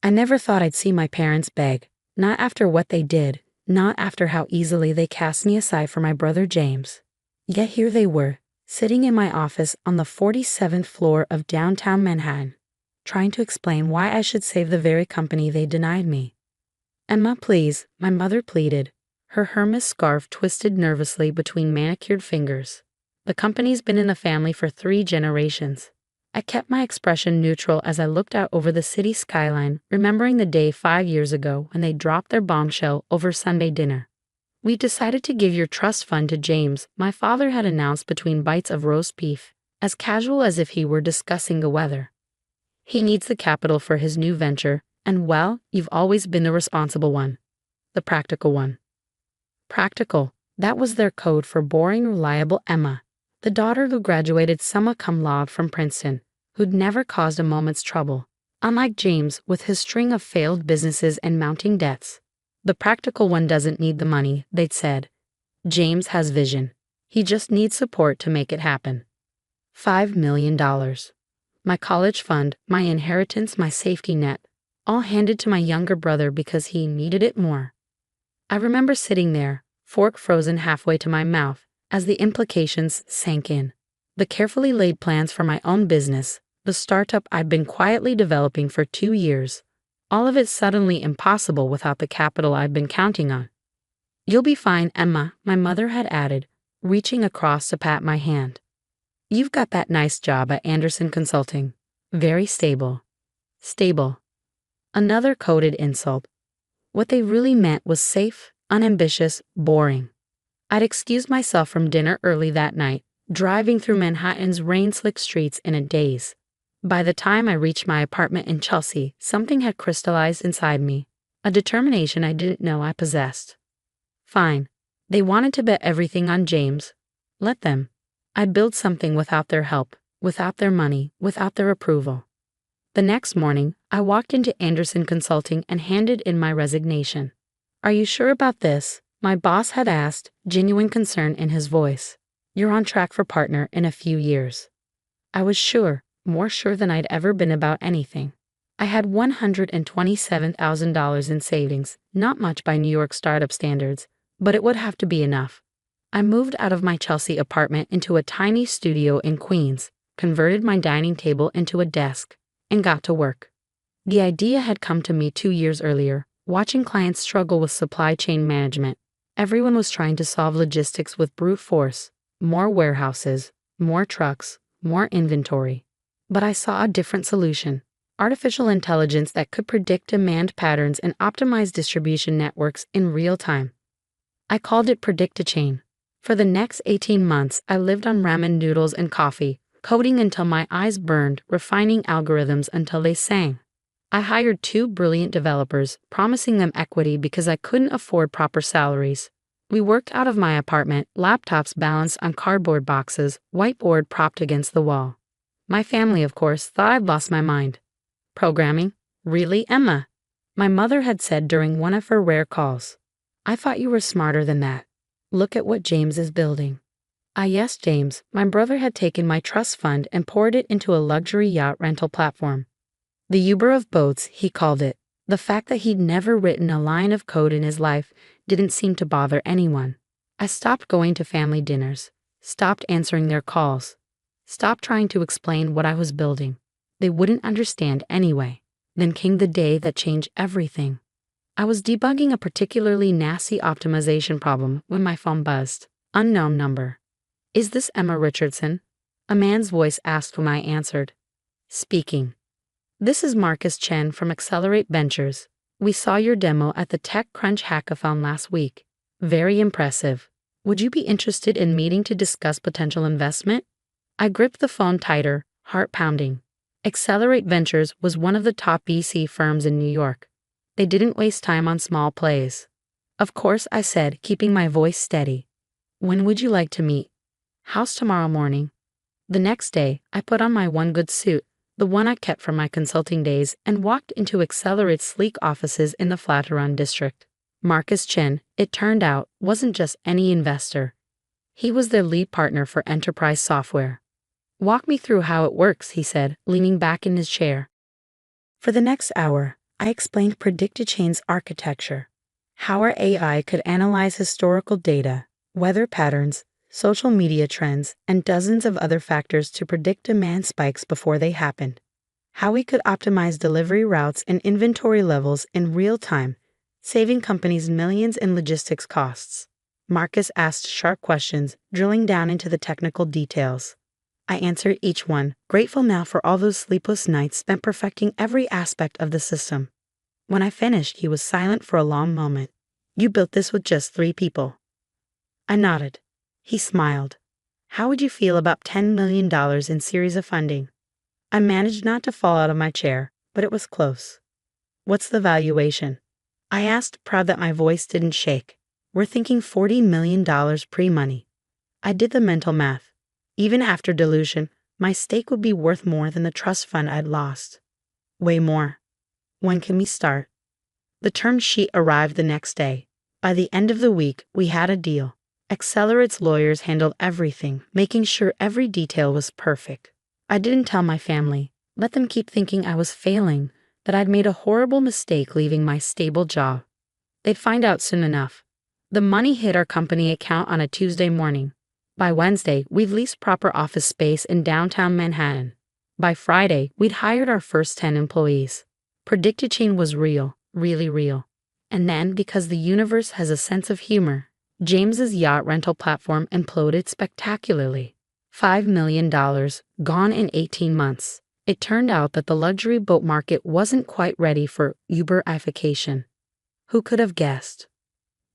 I never thought I'd see my parents beg, not after what they did, not after how easily they cast me aside for my brother James. Yet here they were, sitting in my office on the 47th floor of downtown Manhattan, trying to explain why I should save the very company they denied me. "Emma, please," my mother pleaded, her Hermes scarf twisted nervously between manicured fingers. "The company's been in the family for 3 generations." I kept my expression neutral as I looked out over the city skyline, remembering the day 5 years ago when they dropped their bombshell over Sunday dinner. "We decided to give your trust fund to James," my father had announced between bites of roast beef, as casual as if he were discussing the weather. "He needs the capital for his new venture, and well, you've always been the responsible one. The practical one." Practical, that was their code for boring, reliable Emma, the daughter who graduated summa cum laude from Princeton, who'd never caused a moment's trouble, unlike James with his string of failed businesses and mounting debts. "The practical one doesn't need the money," they'd said. "James has vision. He just needs support to make it happen." $5 million. My college fund, my inheritance, my safety net, all handed to my younger brother because he needed it more. I remember sitting there, fork frozen halfway to my mouth, as the implications sank in. The carefully laid plans for my own business, the startup I'd been quietly developing for 2 years, all of it suddenly impossible without the capital I'd been counting on. "You'll be fine, Emma," my mother had added, reaching across to pat my hand. "You've got that nice job at Anderson Consulting. Very stable." Stable. Another coded insult. What they really meant was safe, unambitious, boring. I'd excused myself from dinner early that night, driving through Manhattan's rain-slicked streets in a daze. By the time I reached my apartment in Chelsea, something had crystallized inside me, a determination I didn't know I possessed. Fine. They wanted to bet everything on James. Let them. I'd build something without their help, without their money, without their approval. The next morning, I walked into Anderson Consulting and handed in my resignation. "Are you sure about this?" my boss had asked, genuine concern in his voice. "You're on track for partner in a few years." I was sure, more sure than I'd ever been about anything. I had $127,000 in savings, not much by New York startup standards, but it would have to be enough. I moved out of my Chelsea apartment into a tiny studio in Queens, converted my dining table into a desk, and got to work. The idea had come to me 2 years earlier, watching clients struggle with supply chain management. Everyone was trying to solve logistics with brute force, more warehouses, more trucks, more inventory. But I saw a different solution: artificial intelligence that could predict demand patterns and optimize distribution networks in real time. I called it Predict-A-Chain. For the next 18 months, I lived on ramen noodles and coffee, coding until my eyes burned, refining algorithms until they sang. I hired 2 brilliant developers, promising them equity because I couldn't afford proper salaries. We worked out of my apartment, laptops balanced on cardboard boxes, whiteboard propped against the wall. My family, of course, thought I'd lost my mind. "Programming? Really, Emma?" my mother had said during one of her rare calls. "I thought you were smarter than that. Look at what James is building." Yes, James, my brother had taken my trust fund and poured it into a luxury yacht rental platform. The Uber of boats, he called it. The fact that he'd never written a line of code in his life didn't seem to bother anyone. I stopped going to family dinners, stopped answering their calls, stopped trying to explain what I was building. They wouldn't understand anyway. Then came the day that changed everything. I was debugging a particularly nasty optimization problem when my phone buzzed. Unknown number. "Is this Emma Richardson?" a man's voice asked when I answered. "Speaking." "This is Marcus Chen from Accelerate Ventures. We saw your demo at the TechCrunch Hackathon last week. Very impressive. Would you be interested in meeting to discuss potential investment?" I gripped the phone tighter, heart pounding. Accelerate Ventures was one of the top VC firms in New York. They didn't waste time on small plays. "Of course," I said, keeping my voice steady. "When would you like to meet?" "How's tomorrow morning?" The next day, I put on my one good suit, the one I kept from my consulting days, and walked into Accelerate's sleek offices in the Flatiron district. Marcus Chen, it turned out, wasn't just any investor. He was their lead partner for enterprise software. "Walk me through how it works," he said, leaning back in his chair. For the next hour, I explained predicted chain's architecture, how our AI could analyze historical data, weather patterns, social media trends, and dozens of other factors to predict demand spikes before they happened, how we could optimize delivery routes and inventory levels in real time, saving companies millions in logistics costs. Marcus asked sharp questions, drilling down into the technical details. I answered each one, grateful now for all those sleepless nights spent perfecting every aspect of the system. When I finished, he was silent for a long moment. You built this with just 3 people. I nodded. He smiled. How would you feel about $10 million in series of funding? I managed not to fall out of my chair, but it was close. What's the valuation? I asked, proud that my voice didn't shake. We're thinking $40 million pre-money. I did the mental math. Even after dilution, my stake would be worth more than the trust fund I'd lost. Way more. When can we start? The term sheet arrived the next day. By the end of the week, we had a deal. Accelerate's lawyers handled everything, making sure every detail was perfect. I didn't tell my family. Let them keep thinking I was failing, that I'd made a horrible mistake leaving my stable job. They'd find out soon enough. The money hit our company account on a Tuesday morning. By Wednesday, we'd leased proper office space in downtown Manhattan. By Friday, we'd hired our first 10 employees. Predicted chain was real, really real. And then, because the universe has a sense of humor, James's yacht rental platform imploded spectacularly. $5 million, gone in 18 months. It turned out that the luxury boat market wasn't quite ready for Uberification. Who could have guessed?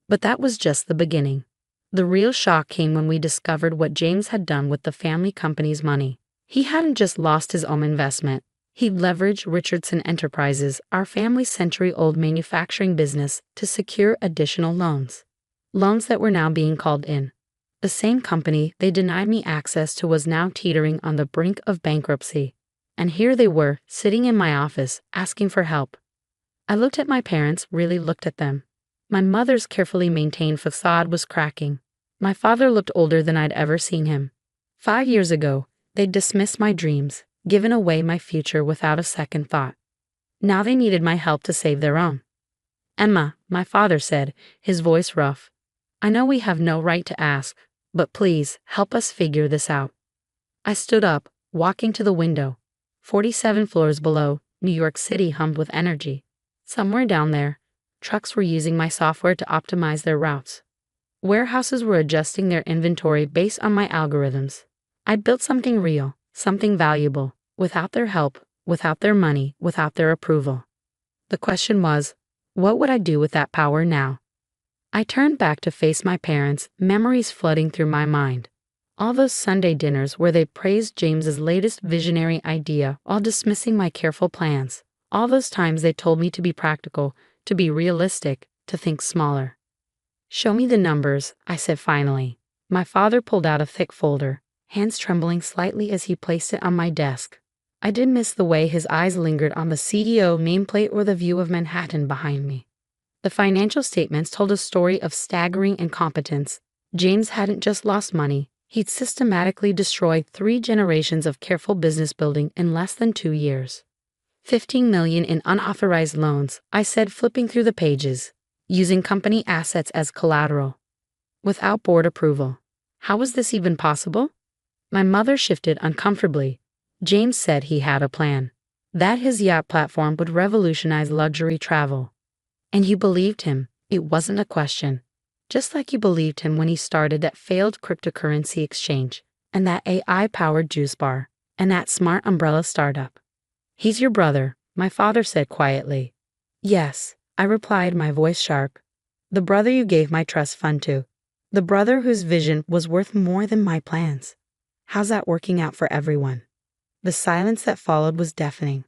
But that was just the beginning. The real shock came when we discovered what James had done with the family company's money. He hadn't just lost his own investment. He'd leveraged Richardson Enterprises, our family's century-old manufacturing business, to secure additional loans. Loans that were now being called in. The same company they denied me access to was now teetering on the brink of bankruptcy. And here they were, sitting in my office, asking for help. I looked at my parents, really looked at them. My mother's carefully maintained facade was cracking. My father looked older than I'd ever seen him. 5 years ago, they'd dismissed my dreams, given away my future without a second thought. Now they needed my help to save their own. Emma, my father said, his voice rough. I know we have no right to ask, but please, help us figure this out. I stood up, walking to the window. 47 floors below, New York City hummed with energy. Somewhere down there, trucks were using my software to optimize their routes. Warehouses were adjusting their inventory based on my algorithms. I'd built something real, something valuable, without their help, without their money, without their approval. The question was, what would I do with that power now? I turned back to face my parents, memories flooding through my mind. All those Sunday dinners where they praised James's latest visionary idea while dismissing my careful plans. All those times they told me to be practical, to be realistic, to think smaller. Show me the numbers, I said finally. My father pulled out a thick folder, hands trembling slightly as he placed it on my desk. I did miss the way his eyes lingered on the CEO nameplate or the view of Manhattan behind me. The financial statements told a story of staggering incompetence. James hadn't just lost money, he'd systematically destroyed 3 generations of careful business building in less than 2 years. $15 million in unauthorized loans, I said, flipping through the pages, using company assets as collateral. Without board approval. How was this even possible? My mother shifted uncomfortably. James said he had a plan. That his yacht platform would revolutionize luxury travel. And you believed him. It wasn't a question. Just like you believed him when he started that failed cryptocurrency exchange, and that AI-powered juice bar, and that smart umbrella startup. He's your brother, my father said quietly. Yes, I replied, my voice sharp. The brother you gave my trust fund to. The brother whose vision was worth more than my plans. How's that working out for everyone? The silence that followed was deafening.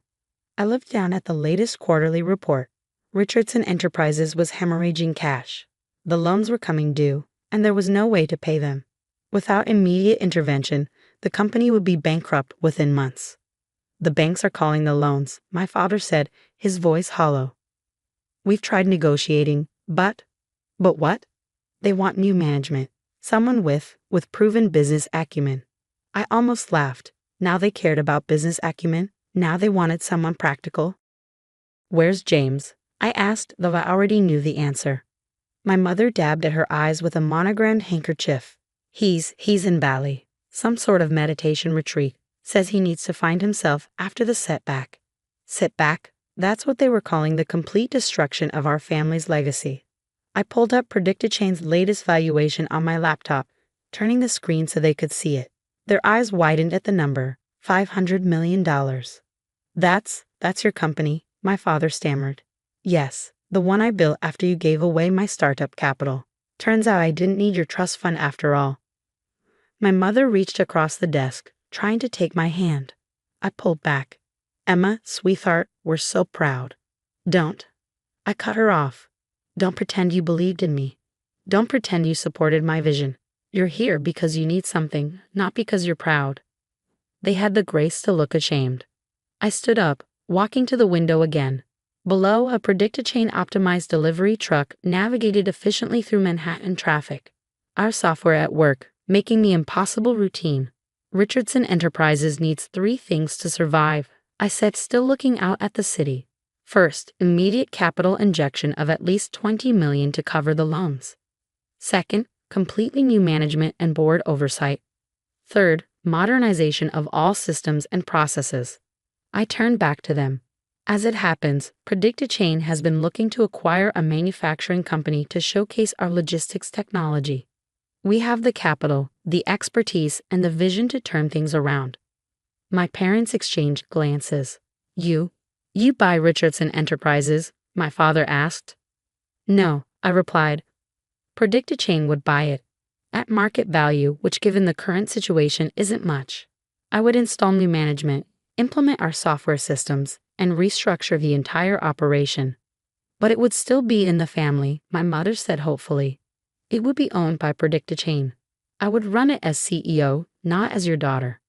I looked down at the latest quarterly report. Richardson Enterprises was hemorrhaging cash. The loans were coming due, and there was no way to pay them. Without immediate intervention, the company would be bankrupt within months. The banks are calling the loans, my father said, his voice hollow. We've tried negotiating, but what? They want new management, someone with proven business acumen. I almost laughed. Now they cared about business acumen. Now they wanted someone practical. "Where's James?" I asked, though I already knew the answer. My mother dabbed at her eyes with a monogrammed handkerchief. He's in Bali. Some sort of meditation retreat. Says he needs to find himself after the setback. Setback? That's what they were calling the complete destruction of our family's legacy. I pulled up PredictChain's latest valuation on my laptop, turning the screen so they could see it. Their eyes widened at the number, $500 million. That's your company, my father stammered. Yes, the one I built after you gave away my startup capital. Turns out I didn't need your trust fund after all. My mother reached across the desk, trying to take my hand. I pulled back. Emma, sweetheart, we're so proud. Don't. I cut her off. Don't pretend you believed in me. Don't pretend you supported my vision. You're here because you need something, not because you're proud. They had the grace to look ashamed. I stood up, walking to the window again. Below, a PredictChain-optimized delivery truck navigated efficiently through Manhattan traffic. Our software at work, making the impossible routine. Richardson Enterprises needs 3 things to survive, I said, still looking out at the city. First, immediate capital injection of at least $20 million to cover the loans. Second, completely new management and board oversight. Third, modernization of all systems and processes. I turned back to them. As it happens, PredictChain has been looking to acquire a manufacturing company to showcase our logistics technology. We have the capital, the expertise, and the vision to turn things around. My parents exchanged glances. You buy Richardson Enterprises? My father asked. No, I replied. PredictChain would buy it. At market value, which given the current situation isn't much. I would install new management, implement our software systems, and restructure the entire operation. But it would still be in the family, my mother said hopefully. It would be owned by PredictChain. I would run it as CEO, not as your daughter.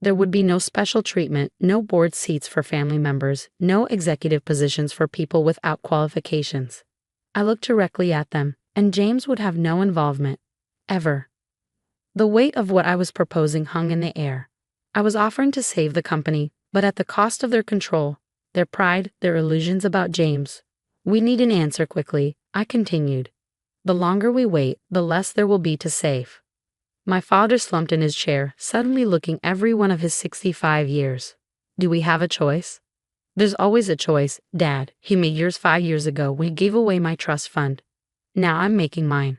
There would be no special treatment, no board seats for family members, no executive positions for people without qualifications. I looked directly at them, and James would have no involvement. Ever. The weight of what I was proposing hung in the air. I was offering to save the company, but at the cost of their control, their pride, their illusions about James. We need an answer quickly, I continued. The longer we wait, the less there will be to save. My father slumped in his chair, suddenly looking every one of his 65 years. Do we have a choice? There's always a choice, Dad. He made yours 5 years ago when he gave away my trust fund. Now I'm making mine.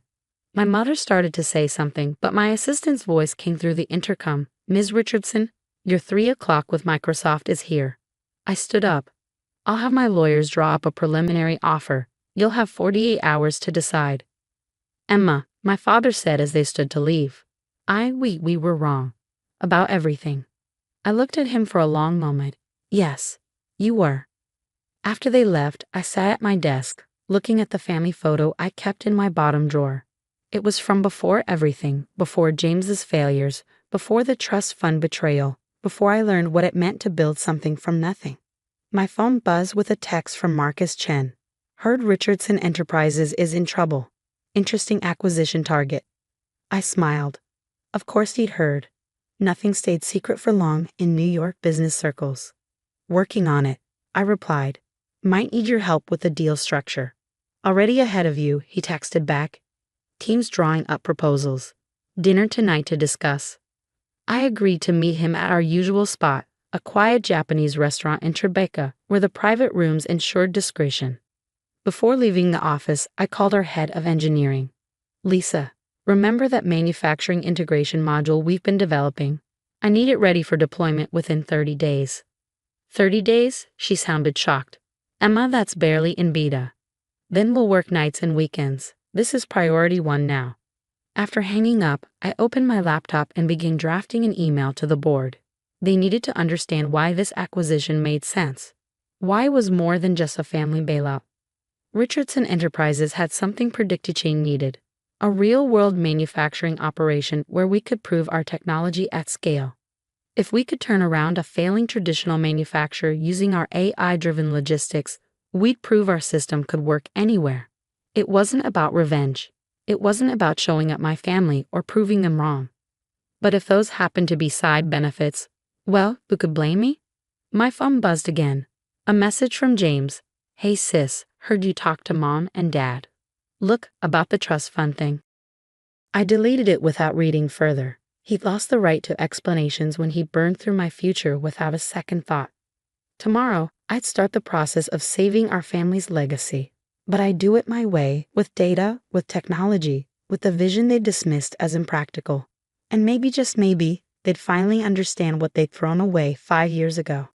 My mother started to say something, but my assistant's voice came through the intercom. Ms. Richardson, your 3 o'clock with Microsoft is here. I stood up. I'll have my lawyers draw up a preliminary offer. You'll have 48 hours to decide. Emma, my father said as they stood to leave. We were wrong. About everything. I looked at him for a long moment. Yes, you were. After they left, I sat at my desk, looking at the family photo I kept in my bottom drawer. It was from before everything, before James's failures, before the trust fund betrayal, before I learned what it meant to build something from nothing. My phone buzzed with a text from Marcus Chen. Heard Richardson Enterprises is in trouble. Interesting acquisition target. I smiled. Of course he'd heard. Nothing stayed secret for long in New York business circles. Working on it, I replied. Might need your help with the deal structure. Already ahead of you, he texted back. Team's drawing up proposals. Dinner tonight to discuss. I agreed to meet him at our usual spot, a quiet Japanese restaurant in Tribeca, where the private rooms ensured discretion. Before leaving the office, I called our head of engineering. Lisa, remember that manufacturing integration module we've been developing? I need it ready for deployment within 30 days. 30 days? She sounded shocked. Emma, that's barely in beta. Then we'll work nights and weekends. This is priority 1 now. After hanging up, I opened my laptop and began drafting an email to the board. They needed to understand why this acquisition made sense. Why it was more than just a family bailout. Richardson Enterprises had something PredictChain needed. A real-world manufacturing operation where we could prove our technology at scale. If we could turn around a failing traditional manufacturer using our AI-driven logistics, we'd prove our system could work anywhere. It wasn't about revenge. It wasn't about showing up my family or proving them wrong. But if those happened to be side benefits, well, who could blame me? My phone buzzed again. A message from James. Hey sis, heard you talk to mom and dad. Look, about the trust fund thing. I deleted it without reading further. He lost the right to explanations when he burned through my future without a second thought. Tomorrow, I'd start the process of saving our family's legacy. But I'd do it my way, with data, with technology, with the vision they dismissed as impractical. And maybe, just maybe, they'd finally understand what they'd thrown away 5 years ago.